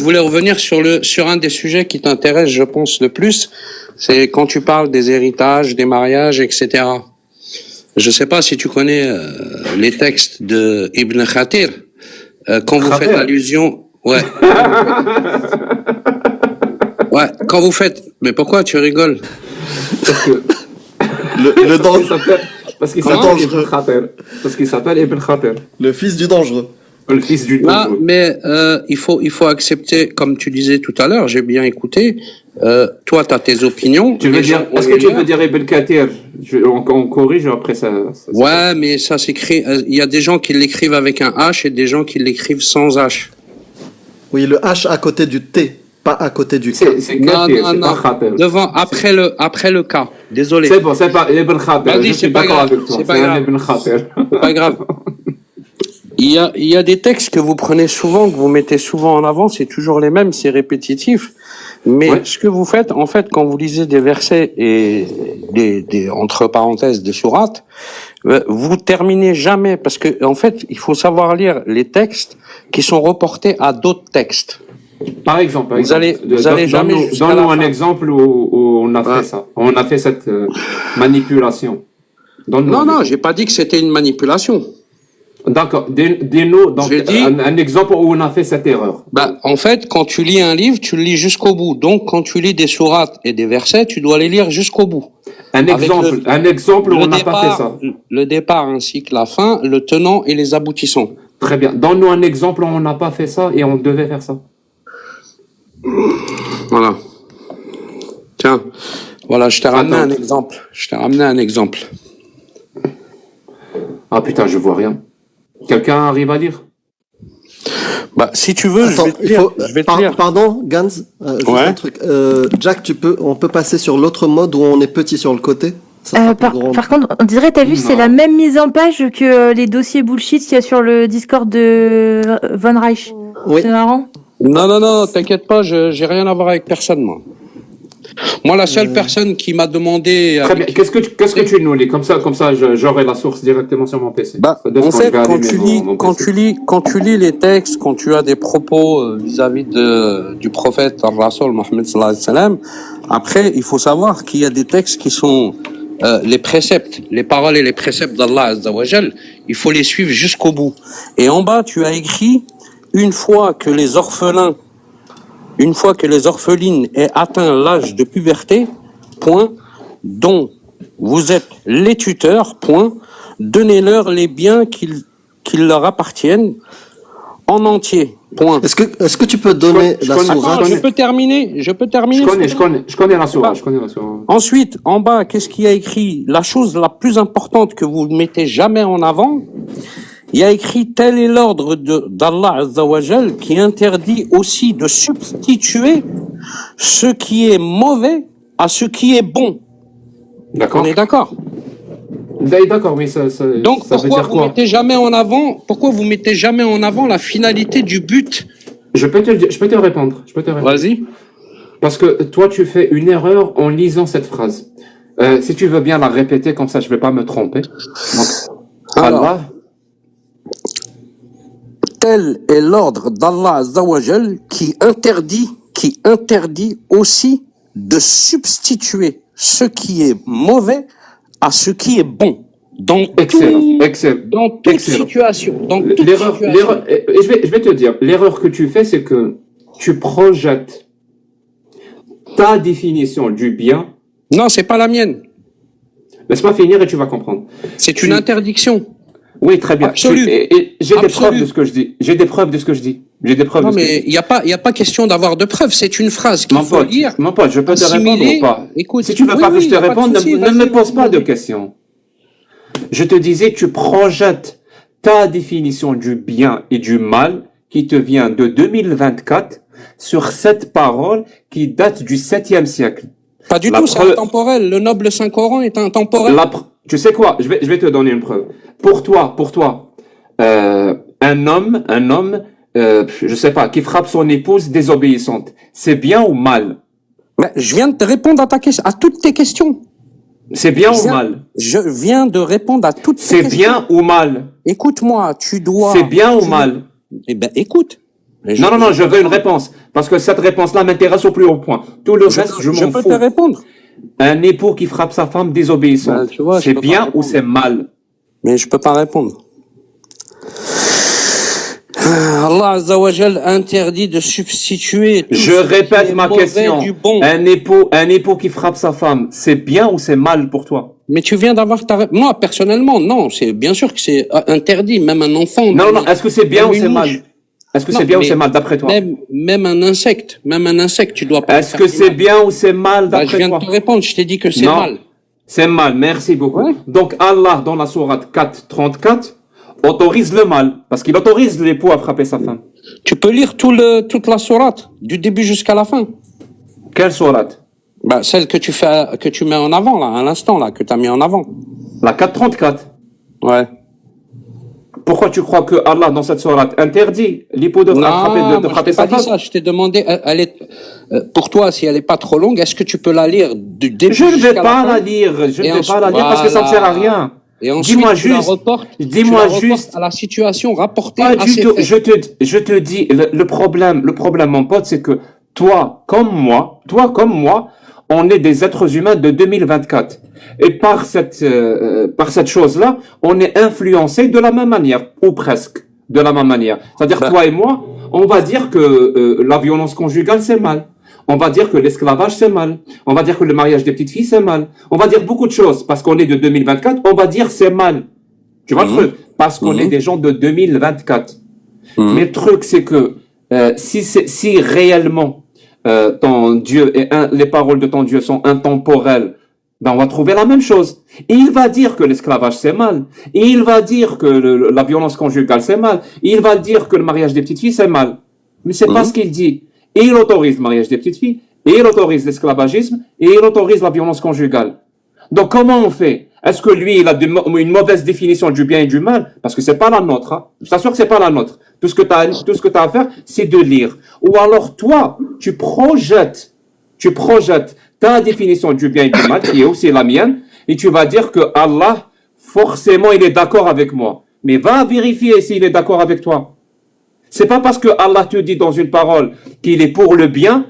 voulais revenir sur un des sujets qui t'intéresse, je pense, le plus. C'est quand tu parles des héritages, des mariages, etc. Je sais pas si tu connais les textes de Ibn Khatir. Quand vous faites allusion... Ouais. Ouais, quand vous faites... Mais pourquoi tu rigoles? Parce que... Le danger. Parce qu'il s'appelle Ibn Khatir. Parce qu'il s'appelle Ibn Khatir. Le fils du dangereux. Le fils du dangereux. Ah, mais il faut accepter, comme tu disais tout à l'heure, j'ai bien écouté, toi, tu as tes opinions. Tu veux dire, est-ce que tu veux dire Ibn Khatir? On corrige après ça. Ouais, mais ça s'écrit... Il y a des gens qui l'écrivent avec un H et des gens qui l'écrivent sans H. Oui, le H à côté du T, pas à côté du K. C'est Khatir, c'est pas Khatir. Devant, après le K. Désolé. C'est bon, c'est pas Ibn Khatir. Je suis d'accord avec toi. C'est pas grave. Ibn Khatir. C'est pas grave. Il y a des textes que vous prenez souvent, que vous mettez souvent en avant, c'est toujours les mêmes, c'est répétitif. Mais ouais. Ce que vous faites, en fait, quand vous lisez des versets et des entre parenthèses, des sourates, vous terminez jamais, parce que, en fait, il faut savoir lire les textes qui sont reportés à d'autres textes. Par exemple, vous allez jamais donne-nous un exemple où on a fait ça. On a fait cette manipulation. Non, j'ai pas dit que c'était une manipulation. D'accord. Dis-nous un exemple où on a fait cette erreur. En fait, quand tu lis un livre, tu le lis jusqu'au bout. Donc, quand tu lis des sourates et des versets, tu dois les lire jusqu'au bout. Un exemple où on n'a pas fait ça. Le départ ainsi que la fin, le tenant et les aboutissants. Très bien. Donne-nous un exemple où on n'a pas fait ça et on devait faire ça. Voilà. Tiens. Voilà, je t'ai ramené un exemple. Ah putain, je vois rien. Quelqu'un arrive à lire? Si tu veux, je vais te lire. Pardon, Gans, juste un truc. Jack, on peut passer sur l'autre mode où on est petit sur le côté. Par contre, on dirait, t'as vu, c'est la même mise en page que les dossiers bullshit qu'il y a sur le Discord de Von Reich. Oui. C'est marrant. Non, t'inquiète pas, j'ai rien à voir avec personne, moi. Moi, la seule personne qui m'a demandé... Très bien. Qu'est-ce que tu nous lis? Comme ça, j'aurai la source directement sur mon PC. En fait, quand tu lis les textes, quand tu as des propos vis-à-vis du prophète Ar-Rasoul Mohammed sallallahu alayhi wa sallam, après, il faut savoir qu'il y a des textes qui sont les préceptes, les paroles et les préceptes d'Allah Azza wa Jal, il faut les suivre jusqu'au bout. Et en bas, tu as écrit, une fois que les orphelines aient atteint l'âge de puberté, point, dont vous êtes les tuteurs, point, donnez-leur les biens qui leur appartiennent en entier, point. Est-ce que tu peux donner la sourate? Je peux terminer. Je connais la sourate. Ensuite, en bas, qu'est-ce qu'il y a écrit? La chose la plus importante que vous ne mettez jamais en avant, il y a écrit tel est l'ordre d'Allah Azza wa Jal qui interdit aussi de substituer ce qui est mauvais à ce qui est bon. D'accord. On est d'accord? D'accord, oui, ça donc ça veut dire quoi? Pourquoi vous mettez jamais en avant la finalité du but? Je peux te répondre. Vas-y. Parce que toi, tu fais une erreur en lisant cette phrase. Si tu veux bien la répéter, comme ça, je vais pas me tromper. Donc, Allah. Tel est l'ordre d'Allah Azza wa Jal qui interdit aussi de substituer ce qui est mauvais à ce qui est bon. Excellent. Dans toute situation. L'erreur, je vais te dire, l'erreur que tu fais, c'est que tu projettes ta définition du bien. Non, c'est pas la mienne. Laisse-moi finir et tu vas comprendre. C'est une interdiction. Oui, très bien. Absolu. Et j'ai des preuves de ce que je dis. Non, mais il y a pas question d'avoir de preuves. C'est une phrase qu'il faut lire. Mon pote, je peux te répondre ou pas? Écoute, si tu veux pas que je te réponde, ne me pose pas de questions. Je te disais, tu projettes ta définition du bien et du mal qui te vient de 2024 sur cette parole qui date du 7e siècle. Pas du tout, c'est intemporel. Le noble Saint-Coran est intemporel. Tu sais quoi? Je vais te donner une preuve. Pour toi, un homme, je sais pas, qui frappe son épouse désobéissante, c'est bien ou mal? Mais je viens de te répondre à toutes tes questions. C'est bien ou mal? Je viens de répondre à toutes tes questions. C'est bien ou mal? Écoute-moi, tu dois... C'est bien ou mal? Eh ben, écoute, Non, je veux une réponse. Parce que cette réponse-là m'intéresse au plus haut point. Tout le reste, je m'en fous. Je peux te répondre. Un époux qui frappe sa femme désobéissante, c'est bien ou c'est mal? Mais je peux pas répondre. Allah Azza wa Jal interdit de substituer. Je répète ma question. Un époux qui frappe sa femme, c'est bien ou c'est mal pour toi? Mais tu viens d'avoir Moi, personnellement, non. C'est bien sûr que c'est interdit. Même un enfant. Non. Est-ce que c'est bien ou c'est mal? Est-ce que c'est bien ou c'est mal d'après toi? Même un insecte, tu dois pas. Est-ce que c'est bien ou c'est mal d'après toi? Je viens de te répondre. Je t'ai dit que c'est mal. C'est mal. Merci beaucoup. Ouais. Donc Allah, dans la sourate 4:34, autorise le mal, parce qu'il autorise l'époux à frapper sa femme. Tu peux lire toute la sourate, du début jusqu'à la fin. Quelle sourate? Celle que tu mets en avant, là, à l'instant, là, que tu as mis en avant. La 4:34. Ouais. Pourquoi tu crois que Allah, dans cette sourate, interdit l'époux de frapper sa femme? Ça. Je t'ai demandé, pour toi, si elle est pas trop longue, est-ce que tu peux la lire du début jusqu'à la fin? Je ne vais pas la lire parce que ça ne sert à rien. Et ensuite, dis-moi juste à la situation rapportée à ces faits. Je te dis, le problème, mon pote, c'est que toi comme moi, on est des êtres humains de 2024. Et par cette chose-là, on est influencé de la même manière, ou presque de la même manière. C'est-à-dire, toi et moi, on va dire que la violence conjugale, c'est mal. On va dire que l'esclavage, c'est mal. On va dire que le mariage des petites filles, c'est mal. On va dire beaucoup de choses. Parce qu'on est de 2024, on va dire c'est mal. Tu vois le truc? Parce qu'on est des gens de 2024. Mais le truc, c'est que si réellement ton Dieu et les paroles de ton Dieu sont intemporelles, on va trouver la même chose. Et il va dire que l'esclavage, c'est mal. Et il va dire que la violence conjugale, c'est mal. Et il va dire que le mariage des petites filles, c'est mal. Mais c'est pas ce qu'il dit. Et il autorise le mariage des petites filles, et il autorise l'esclavagisme, et il autorise la violence conjugale. Donc comment on fait? Est-ce que lui, il a une mauvaise définition du bien et du mal? Parce que c'est pas la nôtre. Hein. Je t'assure que c'est pas la nôtre. Tout ce que t'as à faire, c'est de lire. Ou alors toi, tu projettes ta définition du bien et du mal, qui est aussi la mienne, et tu vas dire que Allah, forcément, il est d'accord avec moi. Mais va vérifier s'il est d'accord avec toi. C'est pas parce que Allah te dit dans une parole qu'il est pour le bien,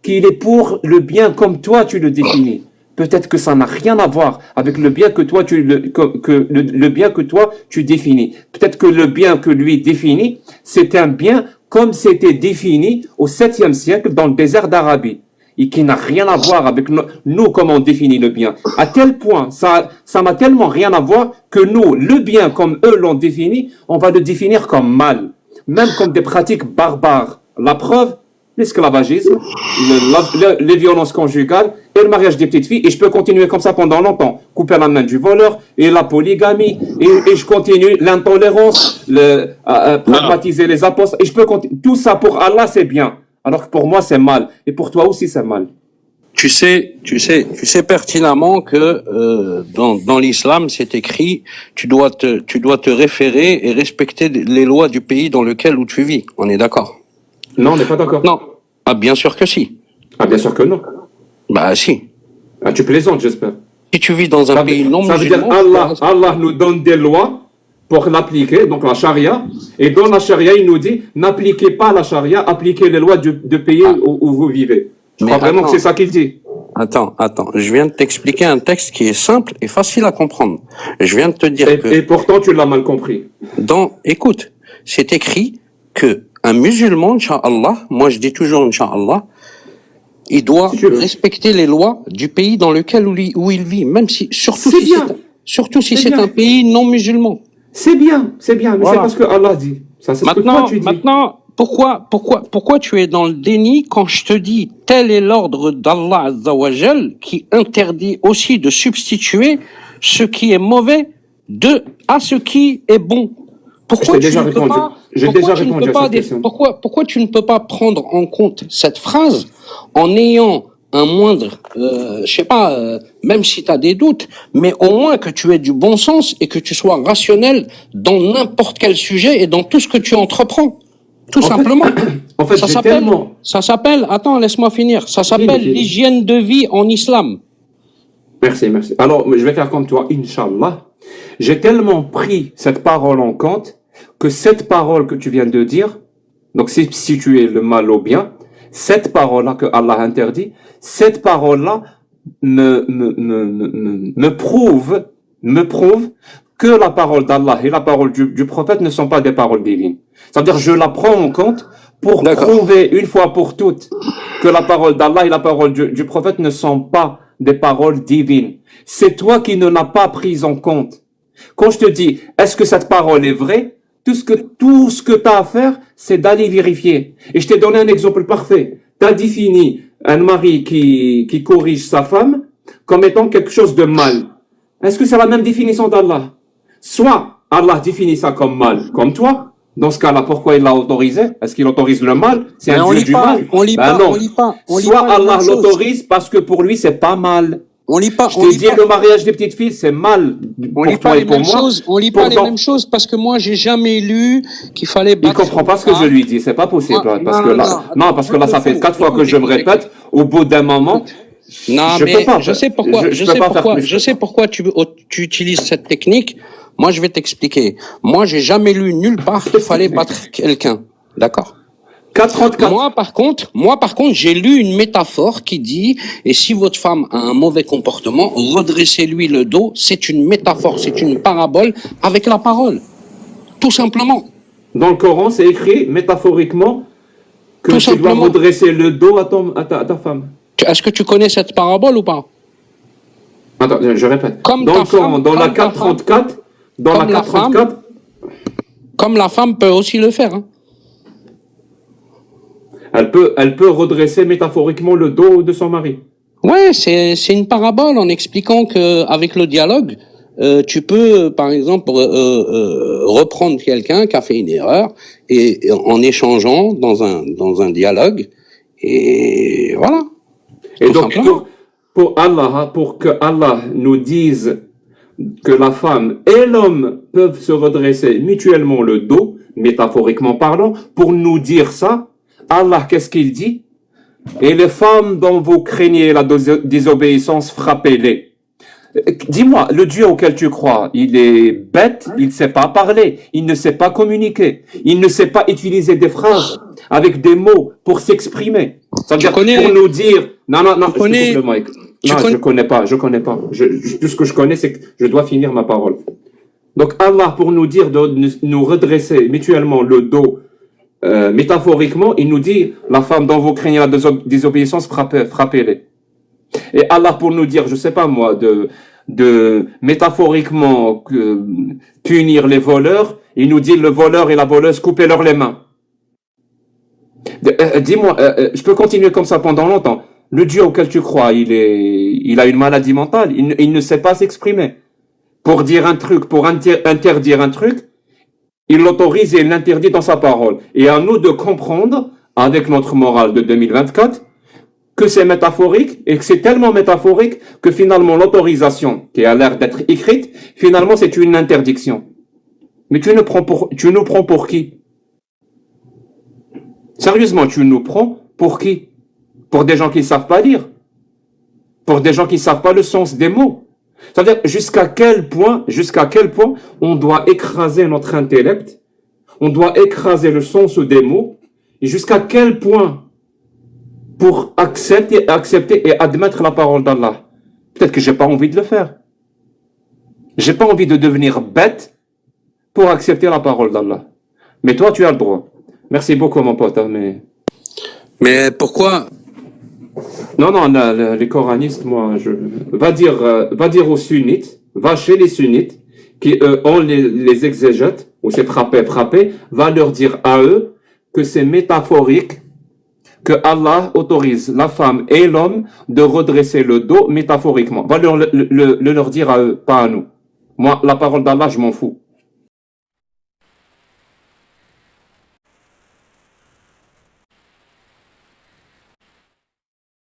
qu'il est pour le bien comme toi tu le définis. Peut-être que ça n'a rien à voir avec le bien que toi le bien que toi tu définis. Peut-être que le bien que lui définit, c'est un bien comme c'était défini au 7e siècle dans le désert d'Arabie et qui n'a rien à voir avec nous comment on définit le bien. À tel point, ça n'a tellement rien à voir que nous, le bien comme eux l'ont défini, on va le définir comme mal. Même comme des pratiques barbares. La preuve, l'esclavagisme, les violences conjugales et le mariage des petites filles. Et je peux continuer comme ça pendant longtemps. Couper la main du voleur et la polygamie. Et je continue l'intolérance, pragmatiser les apôtres. Et je peux continuer. Tout ça pour Allah, c'est bien. Alors que pour moi, c'est mal. Et pour toi aussi, c'est mal. Tu sais pertinemment que dans l'islam, c'est écrit, tu dois te référer et respecter les lois du pays dans lequel où tu vis. On est d'accord? Non, on n'est pas d'accord. Non. Ah, bien sûr que si. Ah, bien sûr que non. Bah, si. Ah, tu plaisantes, j'espère. Si tu vis dans un pays non musulman... Ça veut dire Allah nous donne des lois pour l'appliquer, donc la charia. Et dans la charia, il nous dit, n'appliquez pas la charia, appliquez les lois du pays où vous vivez. Je crois vraiment que c'est ça qu'il dit. Attends. Je viens de t'expliquer un texte qui est simple et facile à comprendre. Je viens de te dire et pourtant, tu l'as mal compris. Écoute, c'est écrit que un musulman, Inch'Allah, moi je dis toujours Inch'Allah, il doit respecter les lois du pays dans lequel où il vit, même si, surtout si c'est un pays non musulman. C'est bien, mais voilà. C'est parce que Allah dit. Ça, c'est maintenant, pourquoi tu es dans le déni quand je te dis tel est l'ordre d'Allah Azza wa Jal qui interdit aussi de substituer ce qui est mauvais à ce qui est bon? Pourquoi tu ne peux pas, pourquoi tu ne peux pas prendre en compte cette phrase en ayant un moindre, même si tu as des doutes, mais au moins que tu aies du bon sens et que tu sois rationnel dans n'importe quel sujet et dans tout ce que tu entreprends. Tout simplement. En fait, ça s'appelle, attends, laisse-moi finir. Ça s'appelle l'hygiène de vie en islam. Merci. Alors, je vais faire comme toi, Inch'Allah. J'ai tellement pris cette parole en compte que cette parole que tu viens de dire, Donc, c'est substituer le mal au bien. Cette parole-là que Allah interdit, cette parole-là me prouve que la parole d'Allah et la parole du prophète ne sont pas des paroles divines. C'est-à-dire, je la prends en compte pour prouver une fois pour toutes que la parole d'Allah et la parole du prophète ne sont pas des paroles divines. C'est toi qui ne l'as pas prise en compte. Quand je te dis, est-ce que cette parole est vraie? Tout ce que tu as à faire, c'est d'aller vérifier. Et je t'ai donné un exemple parfait. Tu as défini un mari qui corrige sa femme comme étant quelque chose de mal. Est-ce que c'est la même définition d'Allah? Soit Allah définit ça comme mal, comme toi. Dans ce cas-là, pourquoi il l'a autorisé? Est-ce qu'il autorise le mal? C'est un dieu du mal. On lit pas. Soit Allah l'autorise parce que pour lui, c'est pas mal. On lit pas. Je t'ai dit, le mariage des petites filles, c'est mal pour toi et pour moi. On lit pas les mêmes choses parce que moi, j'ai jamais lu qu'il fallait battre. Il comprend pas ce que je lui dis. C'est pas possible. Parce que là, ça fait 4 fois que je me répète. Au bout d'un moment, je sais pourquoi tu utilises cette technique. Moi, je vais t'expliquer. Moi, j'ai jamais lu nulle part qu'il fallait battre quelqu'un. D'accord? 434. Moi, par contre, j'ai lu une métaphore qui dit, et si votre femme a un mauvais comportement, redressez-lui le dos. C'est une métaphore, c'est une parabole avec la parole. Tout simplement. Dans le Coran, c'est écrit métaphoriquement que tu dois redresser le dos à ta femme. Est-ce que tu connais cette parabole ou pas? Attends, je répète. Dans le Coran, dans la 434, comme la femme peut aussi le faire, hein. Elle peut redresser métaphoriquement le dos de son mari. Ouais, c'est une parabole en expliquant que avec le dialogue, tu peux, par exemple, reprendre quelqu'un qui a fait une erreur et en échangeant dans un dialogue, et voilà. Et donc pour que Allah nous dise que la femme et l'homme peuvent se redresser mutuellement le dos, métaphoriquement parlant, pour nous dire ça, Allah, qu'est-ce qu'il dit? Et les femmes dont vous craignez la désobéissance, frappez-les. Dis-moi, le Dieu auquel tu crois, il est bête, il ne sait pas parler, il ne sait pas communiquer, il ne sait pas utiliser des phrases avec des mots pour s'exprimer. C'est-à-dire pour nous dire, non, je connais pas. Tout ce que je connais, c'est que je dois finir ma parole. Donc Allah, pour nous dire de nous redresser mutuellement le dos, métaphoriquement, il nous dit, la femme dont vous craignez la désobéissance, frappez-les. Et Allah, pour nous dire, je sais pas moi, de métaphoriquement punir les voleurs, il nous dit, le voleur et la voleuse, coupez-leur les mains. Dis-moi, je peux continuer comme ça pendant longtemps. Le Dieu auquel tu crois, il a une maladie mentale, il ne sait pas s'exprimer. Pour dire un truc, pour interdire un truc, il l'autorise et il l'interdit dans sa parole. Et à nous de comprendre, avec notre morale de 2024, que c'est métaphorique et que c'est tellement métaphorique que finalement l'autorisation qui a l'air d'être écrite, finalement c'est une interdiction. Mais tu nous prends pour qui? Sérieusement, tu nous prends pour qui? Pour des gens qui ne savent pas lire? Pour des gens qui ne savent pas le sens des mots? C'est-à-dire jusqu'à quel point on doit écraser notre intellect, on doit écraser le sens des mots, et jusqu'à quel point pour accepter et admettre la parole d'Allah. Peut-être que j'ai pas envie de le faire. J'ai pas envie de devenir bête pour accepter la parole d'Allah. Mais toi, tu as le droit. Merci beaucoup, mon pote. Mais pourquoi? Non, les coranistes, moi, va dire aux sunnites, va chez les sunnites, qui ont les exégètes, ou c'est frapper, va leur dire à eux que c'est métaphorique, que Allah autorise la femme et l'homme de redresser le dos métaphoriquement. Va leur dire à eux, pas à nous. Moi, la parole d'Allah, je m'en fous.